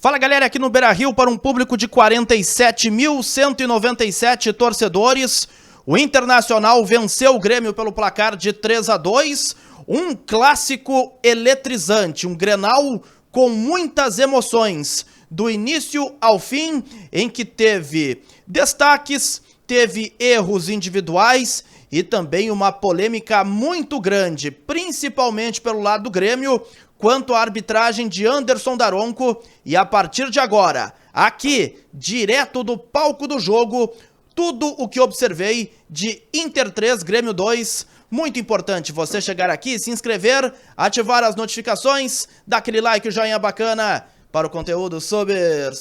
Fala galera, aqui no Beira-Rio para um público de 47.197 torcedores, o Internacional venceu o Grêmio pelo placar de 3-2, um clássico eletrizante, um Grenal com muitas emoções, do início ao fim, em que teve destaques, teve erros individuais e também uma polêmica muito grande, principalmente pelo lado do Grêmio, quanto à arbitragem de Anderson Daronco. E a partir de agora, aqui, direto do palco do jogo, tudo o que observei de Inter 3, Grêmio 2. Muito importante você chegar aqui, se inscrever, ativar as notificações, dar aquele like, joinha bacana para o conteúdo subir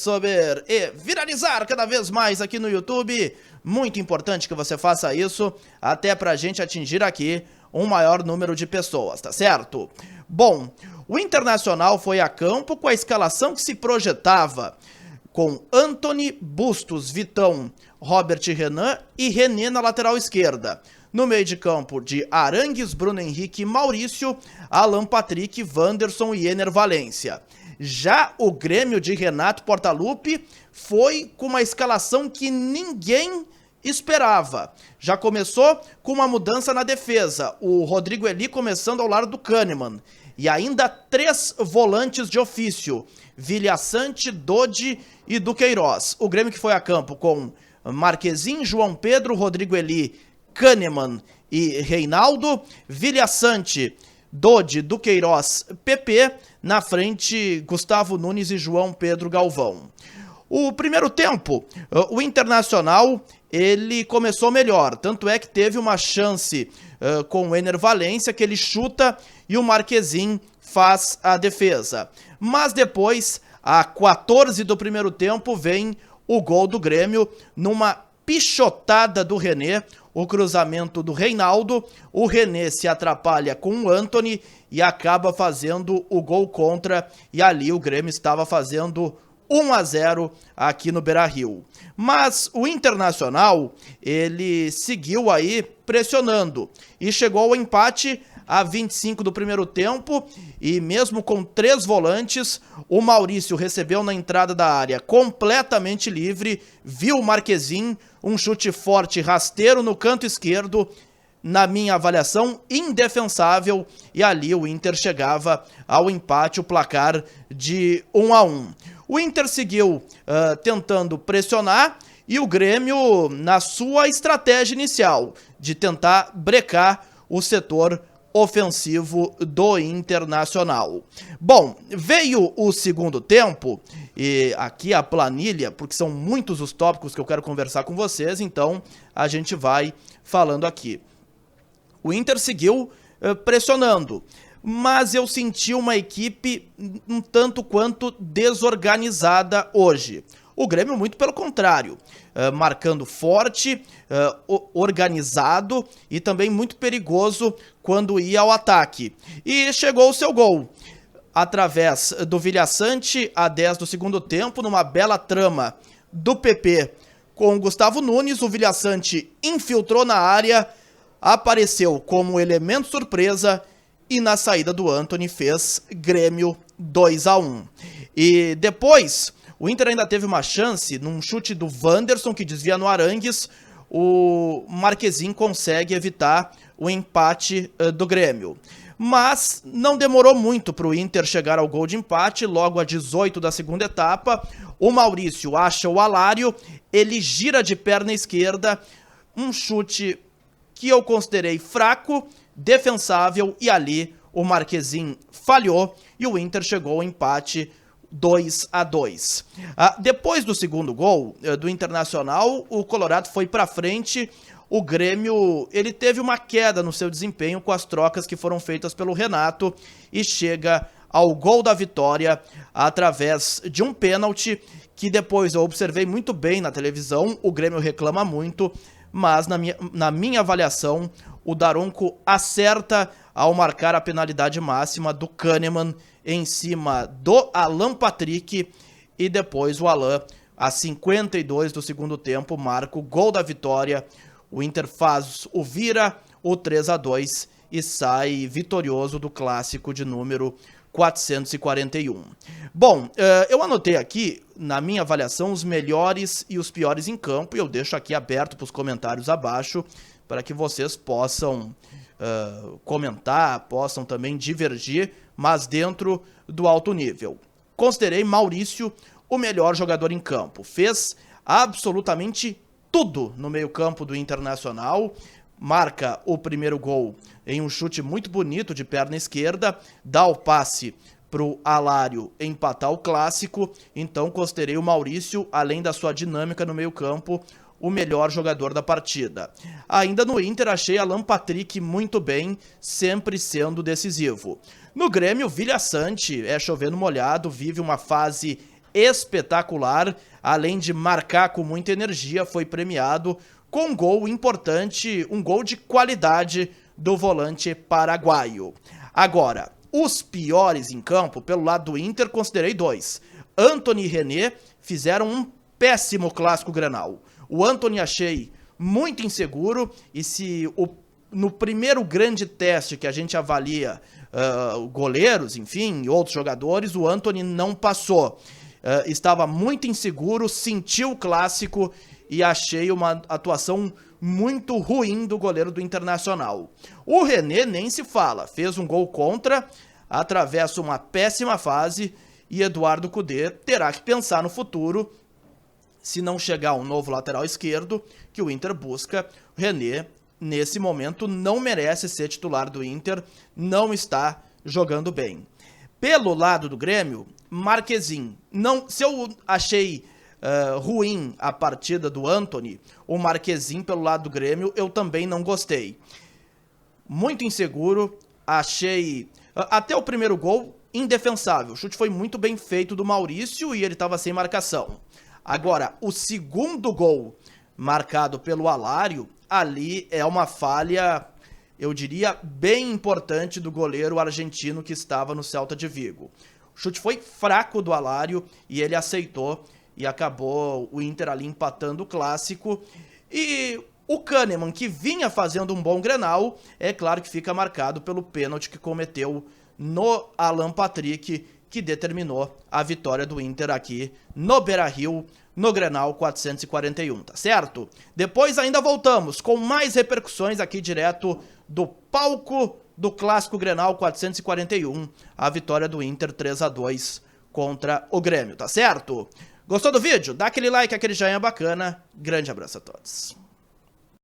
e viralizar cada vez mais aqui no YouTube. Muito importante que você faça isso, até pra gente atingir aqui um maior número de pessoas, tá certo? Bom, o Internacional foi a campo com a escalação que se projetava, com Antony, Bustos, Vitão, Robert Renan e René na lateral esquerda. No meio de campo de Arangues, Bruno Henrique e Maurício, Alan Patrick, Wanderson e Ener Valencia. Já o Grêmio de Renato Portaluppi foi com uma escalação que ninguém esperava. Já começou com uma mudança na defesa, o Rodrigo Eli começando ao lado do Kahneman. E ainda 3 volantes de ofício, Vilhaçante, Dodi e Duqueiroz. O Grêmio que foi a campo com Marquezin, João Pedro, Rodrigo Eli, Kahneman e Reinaldo, Vilhaçante, Dodi, Duqueiroz, PP, na frente Gustavo Nunes e João Pedro Galvão. O primeiro tempo, o Internacional, ele começou melhor, tanto é que teve uma chance com o Ener Valencia, que ele chuta e o Marquezin faz a defesa. Mas depois, a 14 do primeiro tempo, vem o gol do Grêmio, numa pichotada do René, o cruzamento do Reinaldo, o René se atrapalha com o Antony e acaba fazendo o gol contra, e ali o Grêmio estava fazendo 1-0 aqui no Beira-Rio. Mas o Internacional, ele seguiu aí pressionando e chegou ao empate a 25 do primeiro tempo, e mesmo com 3 volantes, o Maurício recebeu na entrada da área completamente livre, viu o Marquezin, um chute forte rasteiro no canto esquerdo, na minha avaliação, indefensável, e ali o Inter chegava ao empate, o placar de 1-1. O Inter seguiu tentando pressionar, e o Grêmio na sua estratégia inicial de tentar brecar o setor ofensivo do Internacional. Bom, veio o segundo tempo, e aqui a planilha, porque são muitos os tópicos que eu quero conversar com vocês, então a gente vai falando aqui. O Inter seguiu pressionando, mas eu senti uma equipe um tanto quanto desorganizada hoje. O Grêmio, muito pelo contrário, marcando forte, organizado e também muito perigoso quando ia ao ataque. E chegou o seu gol, através do Vilhaçante, a 10 do segundo tempo, numa bela trama do PP com o Gustavo Nunes. O Vilhaçante infiltrou na área, apareceu como elemento surpresa e na saída do Antony fez Grêmio 2-1. E depois, o Inter ainda teve uma chance num chute do Wanderson, que desvia no Arangues. O Marquezin consegue evitar o empate do Grêmio. Mas não demorou muito para o Inter chegar ao gol de empate. Logo a 18 da segunda etapa, o Maurício acha o Alário, ele gira de perna esquerda, um chute que eu considerei fraco, defensável, e ali o Marquezin falhou e o Inter chegou ao empate 2-2. Depois do segundo gol do Internacional, o Colorado foi para frente. O Grêmio, ele teve uma queda no seu desempenho com as trocas que foram feitas pelo Renato e chega ao gol da vitória através de um pênalti que depois eu observei muito bem na televisão. O Grêmio reclama muito, mas na minha avaliação, o Daronco acerta ao marcar a penalidade máxima do Kahneman em cima do Alan Patrick, e depois o Alan, a 52 do segundo tempo, marca o gol da vitória. O Inter faz o vira, o 3-2, e sai vitorioso do clássico de número 441. Bom, eu anotei aqui, na minha avaliação, os melhores e os piores em campo, e eu deixo aqui aberto para os comentários abaixo, para que vocês possam comentar, possam também divergir, mas dentro do alto nível. Considerei Maurício o melhor jogador em campo. Fez absolutamente tudo no meio-campo do Internacional. Marca o primeiro gol em um chute muito bonito de perna esquerda, dá o passe para o Alário empatar o clássico. Então considerei o Maurício, além da sua dinâmica no meio-campo, o melhor jogador da partida. Ainda no Inter, achei Alan Patrick muito bem, sempre sendo decisivo. No Grêmio, Vilha Sante, chovendo molhado, vive uma fase espetacular, além de marcar com muita energia, foi premiado com um gol importante, um gol de qualidade do volante paraguaio. Agora, os piores em campo, pelo lado do Inter, considerei dois. Antony e René fizeram um péssimo clássico Grenal. O Antony achei muito inseguro e no primeiro grande teste que a gente avalia goleiros, enfim, outros jogadores, o Antony não passou. Estava muito inseguro, sentiu o clássico e achei uma atuação muito ruim do goleiro do Internacional. O René nem se fala, fez um gol contra, atravessa uma péssima fase e Eduardo Cudê terá que pensar no futuro, se não chegar um novo lateral esquerdo, que o Inter busca. O René, nesse momento, não merece ser titular do Inter, não está jogando bem. Pelo lado do Grêmio, Marquezin. Se eu achei ruim a partida do Antony, o Marquezin pelo lado do Grêmio, eu também não gostei. Muito inseguro, achei... Até o primeiro gol, indefensável. O chute foi muito bem feito do Maurício e ele estava sem marcação. Agora, o segundo gol marcado pelo Alário, ali é uma falha, eu diria, bem importante do goleiro argentino que estava no Celta de Vigo. O chute foi fraco do Alário e ele aceitou e acabou o Inter ali empatando o clássico. E o Kahneman, que vinha fazendo um bom Grenal, é claro que fica marcado pelo pênalti que cometeu no Alan Patrick, que determinou a vitória do Inter aqui no Beira-Rio, no Grenal 441, tá certo? Depois ainda voltamos com mais repercussões aqui direto do palco do Clássico Grenal 441, a vitória do Inter 3-2 contra o Grêmio, tá certo? Gostou do vídeo? Dá aquele like, aquele joinha bacana. Grande abraço a todos.